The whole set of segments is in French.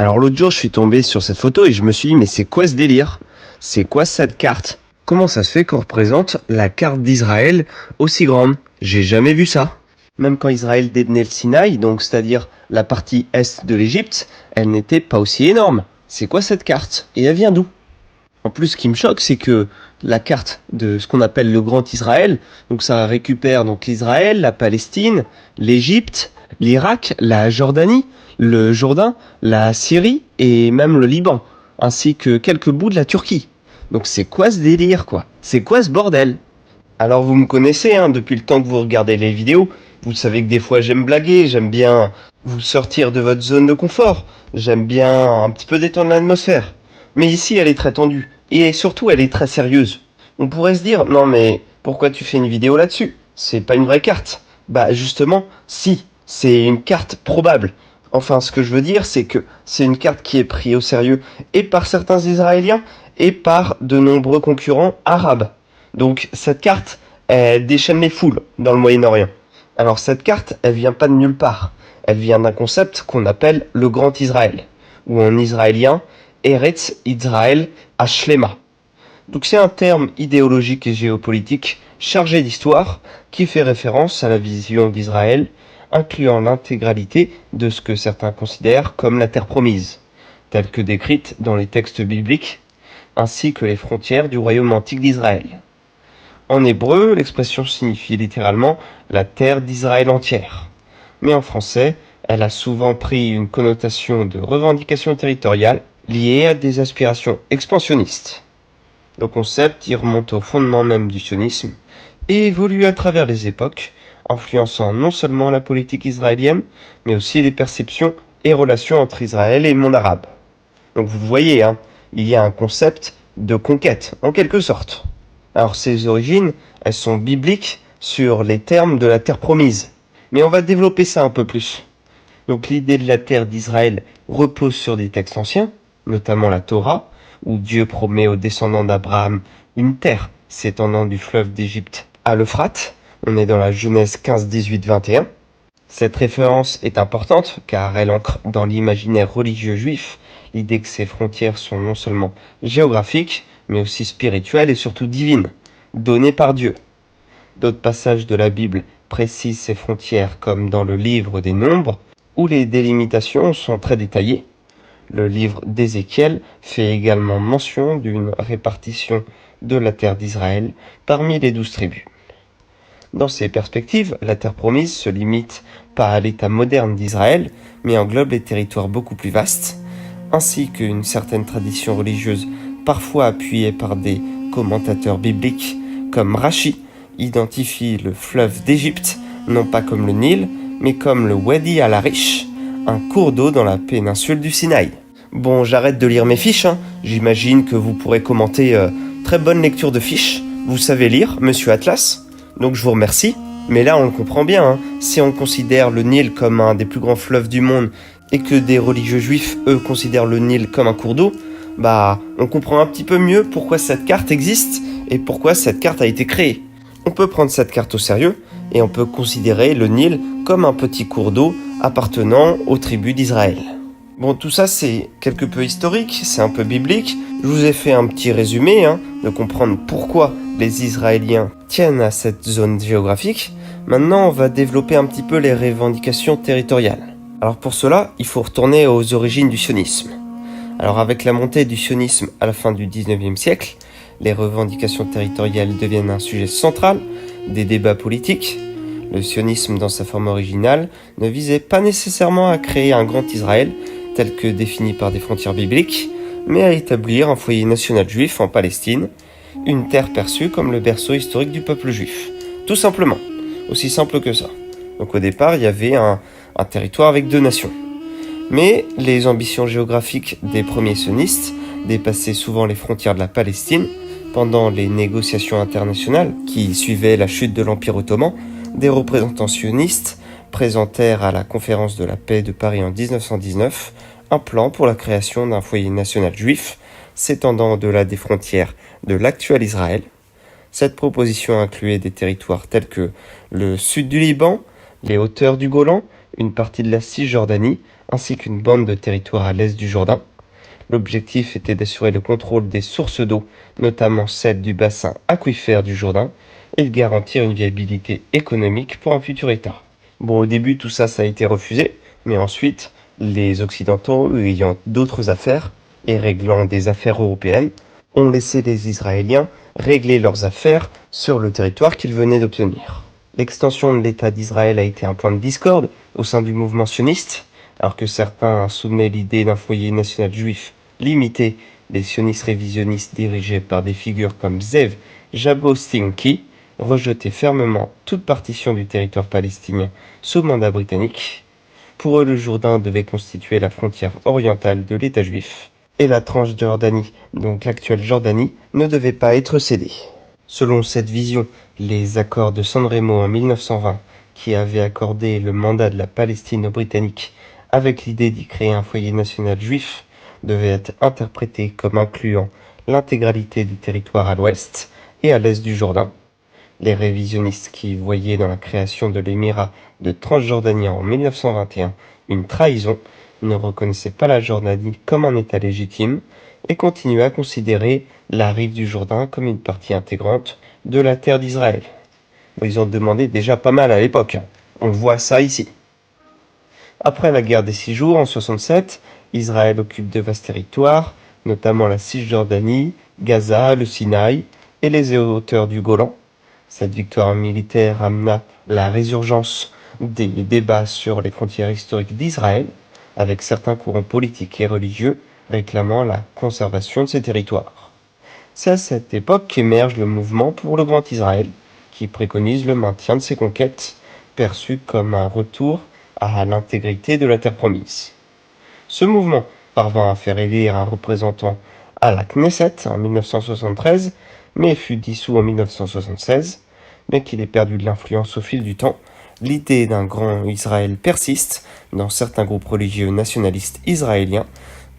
Alors l'autre jour, je suis tombé sur cette photo et je me suis dit, mais c'est quoi ce délire? C'est quoi cette carte? Comment ça se fait qu'on représente la carte d'Israël aussi grande? J'ai jamais vu ça. Même quand Israël détenait le Sinaï, donc c'est-à-dire la partie est de l'Égypte, elle n'était pas aussi énorme. C'est quoi cette carte? Et elle vient d'où? En plus, ce qui me choque, c'est que la carte de ce qu'on appelle le Grand Israël, donc ça récupère donc l'Israël, la Palestine, l'Égypte, l'Irak, la Jordanie, le Jourdain, la Syrie et même le Liban, ainsi que quelques bouts de la Turquie. Donc c'est quoi ce délire, quoi? C'est quoi ce bordel? Alors vous me connaissez, hein, depuis le temps que vous regardez les vidéos, vous savez que des fois j'aime blaguer, j'aime bien vous sortir de votre zone de confort, j'aime bien un petit peu détendre l'atmosphère. Mais ici elle est très tendue, et surtout elle est très sérieuse. On pourrait se dire, non mais pourquoi tu fais une vidéo là-dessus? C'est pas une vraie carte. Bah justement, si, c'est une carte probable. Enfin, ce que je veux dire, c'est que c'est une carte qui est prise au sérieux et par certains Israéliens et par de nombreux concurrents arabes. Donc cette carte, elle déchaîne les foules dans le Moyen-Orient. Alors cette carte, elle vient pas de nulle part. Elle vient d'un concept qu'on appelle le Grand Israël, ou en israélien, Eretz Israël Hashlema. Donc c'est un terme idéologique et géopolitique chargé d'histoire qui fait référence à la vision d'Israël, incluant l'intégralité de ce que certains considèrent comme la terre promise, telle que décrite dans les textes bibliques, ainsi que les frontières du royaume antique d'Israël. En hébreu, l'expression signifie littéralement la terre d'Israël entière. Mais en français, elle a souvent pris une connotation de revendication territoriale liée à des aspirations expansionnistes. Le concept y remonte au fondement même du sionisme et évolue à travers les époques, influençant non seulement la politique israélienne, mais aussi les perceptions et relations entre Israël et le monde arabe. Donc vous voyez, hein, il y a un concept de conquête, en quelque sorte. Alors ses origines, elles sont bibliques sur les termes de la terre promise. Mais on va développer ça un peu plus. Donc l'idée de la terre d'Israël repose sur des textes anciens, notamment la Torah, où Dieu promet aux descendants d'Abraham une terre s'étendant du fleuve d'Égypte à l'Euphrate. On est dans la Genèse 15, 18, 21. Cette référence est importante car elle ancre dans l'imaginaire religieux juif l'idée que ces frontières sont non seulement géographiques, mais aussi spirituelles et surtout divines, données par Dieu. D'autres passages de la Bible précisent ces frontières comme dans le livre des Nombres, où les délimitations sont très détaillées. Le livre d'Ézéchiel fait également mention d'une répartition de la terre d'Israël parmi les 12 tribus. Dans ces perspectives, la terre promise se limite pas à l'état moderne d'Israël, mais englobe les territoires beaucoup plus vastes, ainsi qu'une certaine tradition religieuse, parfois appuyée par des commentateurs bibliques comme Rashi, identifie le fleuve d'Égypte non pas comme le Nil, mais comme le Wadi al-Arish, un cours d'eau dans la péninsule du Sinaï. Bon, j'arrête de lire mes fiches, hein. J'imagine que vous pourrez commenter très bonne lecture de fiches. Vous savez lire, monsieur Atlas, donc je vous remercie. Mais là, on le comprend bien, hein. Si on considère le Nil comme un des plus grands fleuves du monde et que des religieux juifs, eux, considèrent le Nil comme un cours d'eau, bah, on comprend un petit peu mieux pourquoi cette carte existe et pourquoi cette carte a été créée. On peut prendre cette carte au sérieux et on peut considérer le Nil comme un petit cours d'eau appartenant aux tribus d'Israël. Bon, tout ça c'est quelque peu historique, c'est un peu biblique. Je vous ai fait un petit résumé de comprendre pourquoi les Israéliens tiennent à cette zone géographique. Maintenant, on va développer un petit peu les revendications territoriales. Alors pour cela, il faut retourner aux origines du sionisme. Alors avec la montée du sionisme à la fin du 19e siècle, les revendications territoriales deviennent un sujet central des débats politiques. Le sionisme dans sa forme originale ne visait pas nécessairement à créer un grand Israël tel que défini par des frontières bibliques, mais à établir un foyer national juif en Palestine, une terre perçue comme le berceau historique du peuple juif. Tout simplement, aussi simple que ça. Donc au départ, il y avait un territoire avec 2 nations. Mais les ambitions géographiques des premiers sionistes dépassaient souvent les frontières de la Palestine. Pendant les négociations internationales qui suivaient la chute de l'Empire ottoman, des représentants sionistes présentèrent à la conférence de la paix de Paris en 1919 un plan pour la création d'un foyer national juif s'étendant au-delà des frontières de l'actuel Israël. Cette proposition incluait des territoires tels que le sud du Liban, les hauteurs du Golan, une partie de la Cisjordanie, ainsi qu'une bande de territoire à l'est du Jourdain. L'objectif était d'assurer le contrôle des sources d'eau, notamment celles du bassin aquifère du Jourdain, et de garantir une viabilité économique pour un futur État. Bon, au début, tout ça a été refusé, mais ensuite, les Occidentaux, ayant d'autres affaires, et réglant des affaires européennes, ont laissé les Israéliens régler leurs affaires sur le territoire qu'ils venaient d'obtenir. L'extension de l'État d'Israël a été un point de discorde au sein du mouvement sioniste, alors que certains soutenaient l'idée d'un foyer national juif limité. Les sionistes révisionnistes dirigés par des figures comme Zev Jabotinsky rejetaient fermement toute partition du territoire palestinien sous mandat britannique. Pour eux, le Jourdain devait constituer la frontière orientale de l'État juif, et la Transjordanie, donc l'actuelle Jordanie, ne devait pas être cédée. Selon cette vision, les accords de San Remo en 1920, qui avaient accordé le mandat de la Palestine aux Britanniques avec l'idée d'y créer un foyer national juif, devaient être interprétés comme incluant l'intégralité du territoire à l'ouest et à l'est du Jourdain. Les révisionnistes qui voyaient dans la création de l'émirat de Transjordanie en 1921 une trahison ne reconnaissaient pas la Jordanie comme un État légitime et continuaient à considérer la rive du Jourdain comme une partie intégrante de la terre d'Israël. Ils ont demandé déjà pas mal à l'époque, on voit ça ici. Après la guerre des 6 jours en 67, Israël occupe de vastes territoires, notamment la Cisjordanie, Gaza, le Sinaï et les hauteurs du Golan. Cette victoire militaire amena la résurgence des débats sur les frontières historiques d'Israël, avec certains courants politiques et religieux réclamant la conservation de ces territoires. C'est à cette époque qu'émerge le mouvement pour le Grand Israël, qui préconise le maintien de ces conquêtes, perçues comme un retour à l'intégrité de la terre promise. Ce mouvement parvint à faire élire un représentant à la Knesset en 1973, mais fut dissous en 1976, bien qu'il ait perdu de l'influence au fil du temps. L'idée d'un grand Israël persiste dans certains groupes religieux nationalistes israéliens,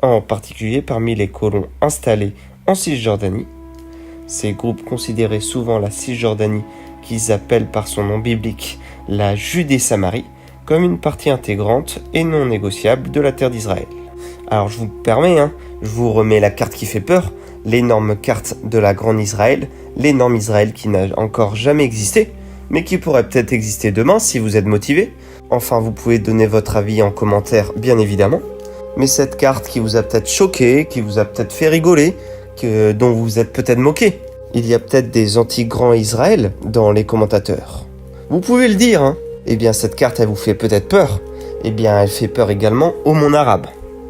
en particulier parmi les colons installés en Cisjordanie. Ces groupes considéraient souvent la Cisjordanie, qu'ils appellent par son nom biblique la Judée-Samarie, comme une partie intégrante et non négociable de la terre d'Israël. Alors je vous permets, je vous remets la carte qui fait peur, l'énorme carte de la Grande Israël, l'énorme Israël qui n'a encore jamais existé, mais qui pourrait peut-être exister demain si vous êtes motivé. Enfin, vous pouvez donner votre avis en commentaire, bien évidemment. Mais cette carte qui vous a peut-être choqué, qui vous a peut-être fait rigoler, dont vous vous êtes peut-être moqué. Il y a peut-être des anti-grands Israël dans les commentateurs. Vous pouvez le dire, Eh bien, cette carte, elle vous fait peut-être peur. Eh bien, elle fait peur également au monde arabe.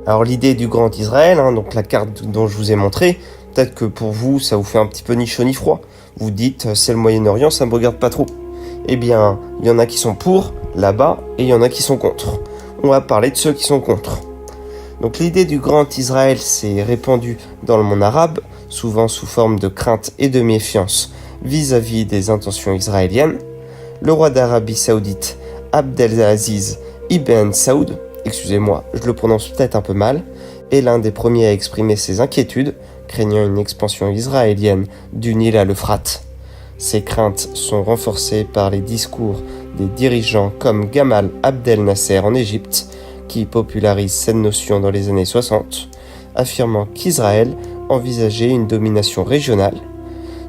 Alors, l'idée du Grand Israël, donc la carte dont je vous ai montré, peut-être que pour vous, ça vous fait un petit peu ni chaud ni froid. Vous dites, c'est le Moyen-Orient, ça me regarde pas trop. Eh bien, il y en a qui sont pour, là-bas, et il y en a qui sont contre. On va parler de ceux qui sont contre. Donc l'idée du Grand Israël s'est répandue dans le monde arabe, souvent sous forme de crainte et de méfiance vis-à-vis des intentions israéliennes. Le roi d'Arabie Saoudite, Abdelaziz Ibn Saoud, excusez-moi, je le prononce peut-être un peu mal, est l'un des premiers à exprimer ses inquiétudes, craignant une expansion israélienne du Nil à l'Euphrate. Ces craintes sont renforcées par les discours des dirigeants comme Gamal Abdel Nasser en Égypte, qui popularise cette notion dans les années 60, affirmant qu'Israël envisageait une domination régionale.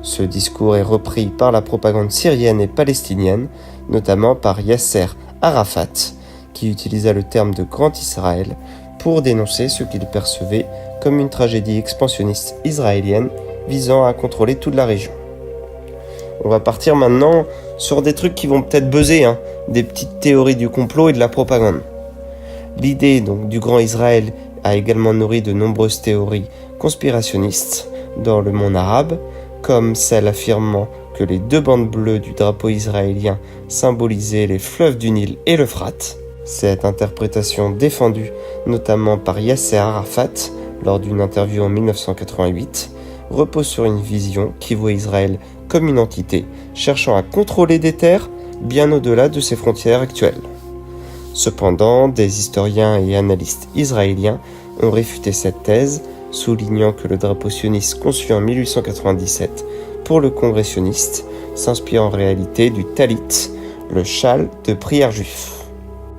Ce discours est repris par la propagande syrienne et palestinienne, notamment par Yasser Arafat, qui utilisa le terme de Grand Israël pour dénoncer ce qu'il percevait comme une tragédie expansionniste israélienne visant à contrôler toute la région. On va partir maintenant sur des trucs qui vont peut-être buzzer, des petites théories du complot et de la propagande. L'idée donc du Grand Israël a également nourri de nombreuses théories conspirationnistes dans le monde arabe, comme celle affirmant que les deux bandes bleues du drapeau israélien symbolisaient les fleuves du Nil et l'Euphrate. Cette interprétation défendue notamment par Yasser Arafat lors d'une interview en 1988 repose sur une vision qui voit Israël comme une entité cherchant à contrôler des terres bien au-delà de ses frontières actuelles. Cependant, des historiens et analystes israéliens ont réfuté cette thèse, soulignant que le drapeau sioniste conçu en 1897 pour le congrès sioniste s'inspire en réalité du talit, le châle de prière juif.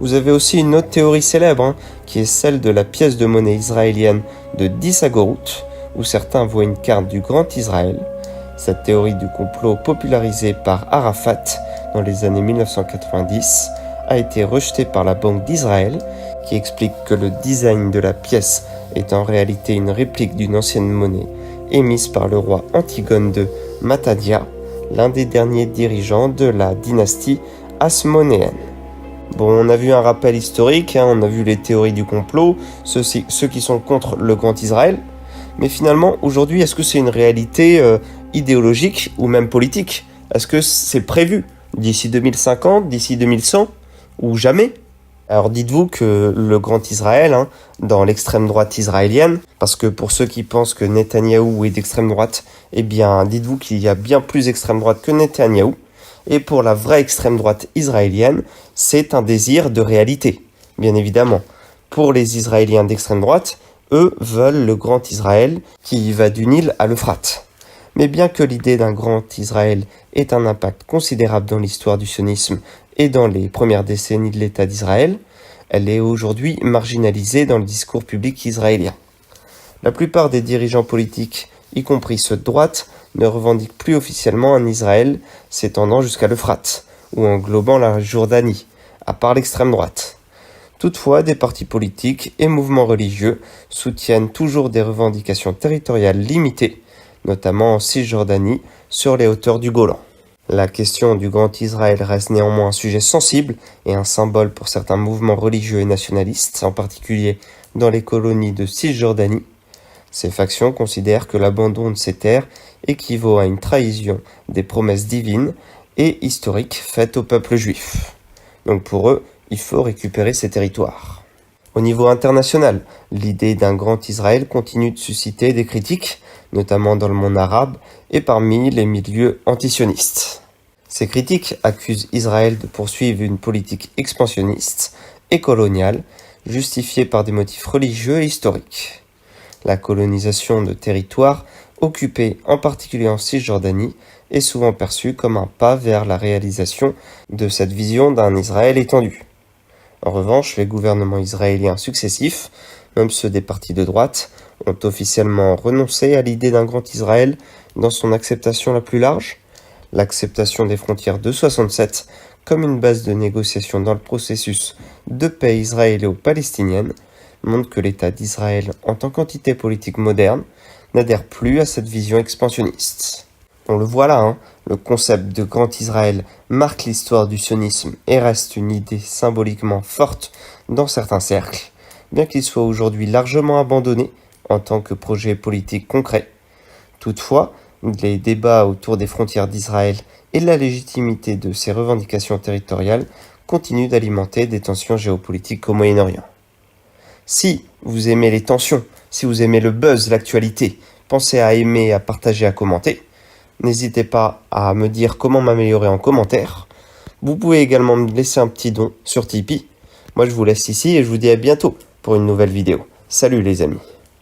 Vous avez aussi une autre théorie célèbre, qui est celle de la pièce de monnaie israélienne de 10 agoroutes, où certains voient une carte du Grand Israël. Cette théorie du complot popularisée par Arafat dans les années 1990 a été rejetée par la Banque d'Israël, qui explique que le design de la pièce est en réalité une réplique d'une ancienne monnaie émise par le roi Antigone II Matadia, l'un des derniers dirigeants de la dynastie hasmonéenne. Bon, on a vu un rappel historique, on a vu les théories du complot, ceux qui sont contre le Grand Israël, mais finalement, aujourd'hui, est-ce que c'est une réalité idéologique ou même politique? Est-ce que c'est prévu d'ici 2050, d'ici 2100 ou jamais? Alors dites-vous que le Grand Israël, dans l'extrême droite israélienne, parce que pour ceux qui pensent que Netanyahou est d'extrême droite, eh bien dites-vous qu'il y a bien plus extrême droite que Netanyahou. Et pour la vraie extrême droite israélienne, c'est un désir de réalité, bien évidemment. Pour les Israéliens d'extrême droite, eux veulent le Grand Israël qui va du Nil à l'Euphrate. Mais bien que l'idée d'un Grand Israël ait un impact considérable dans l'histoire du sionisme et dans les premières décennies de l'État d'Israël, elle est aujourd'hui marginalisée dans le discours public israélien. La plupart des dirigeants politiques, y compris ceux de droite, ne revendiquent plus officiellement un Israël s'étendant jusqu'à l'Euphrate, ou englobant la Jordanie, à part l'extrême droite. Toutefois, des partis politiques et mouvements religieux soutiennent toujours des revendications territoriales limitées, notamment en Cisjordanie, sur les hauteurs du Golan. La question du Grand Israël reste néanmoins un sujet sensible et un symbole pour certains mouvements religieux et nationalistes, en particulier dans les colonies de Cisjordanie. Ces factions considèrent que l'abandon de ces terres équivaut à une trahison des promesses divines et historiques faites au peuple juif. Donc pour eux, il faut récupérer ces territoires. Au niveau international, l'idée d'un Grand Israël continue de susciter des critiques, notamment dans le monde arabe et parmi les milieux antisionistes. Ces critiques accusent Israël de poursuivre une politique expansionniste et coloniale, justifiée par des motifs religieux et historiques. La colonisation de territoires occupés, en particulier en Cisjordanie, est souvent perçue comme un pas vers la réalisation de cette vision d'un Israël étendu. En revanche, les gouvernements israéliens successifs, même ceux des partis de droite, ont officiellement renoncé à l'idée d'un Grand Israël dans son acceptation la plus large. L'acceptation des frontières de 67 comme une base de négociation dans le processus de paix israélo-palestinienne montre que l'État d'Israël, en tant qu'entité politique moderne, n'adhère plus à cette vision expansionniste. On le voit là, le concept de Grand Israël marque l'histoire du sionisme et reste une idée symboliquement forte dans certains cercles, bien qu'il soit aujourd'hui largement abandonné en tant que projet politique concret. Toutefois, les débats autour des frontières d'Israël et de la légitimité de ses revendications territoriales continuent d'alimenter des tensions géopolitiques au Moyen-Orient. Si vous aimez les tensions, si vous aimez le buzz, l'actualité, pensez à aimer, à partager, à commenter. N'hésitez pas à me dire comment m'améliorer en commentaire. Vous pouvez également me laisser un petit don sur Tipeee. Moi je vous laisse ici et je vous dis à bientôt pour une nouvelle vidéo. Salut les amis.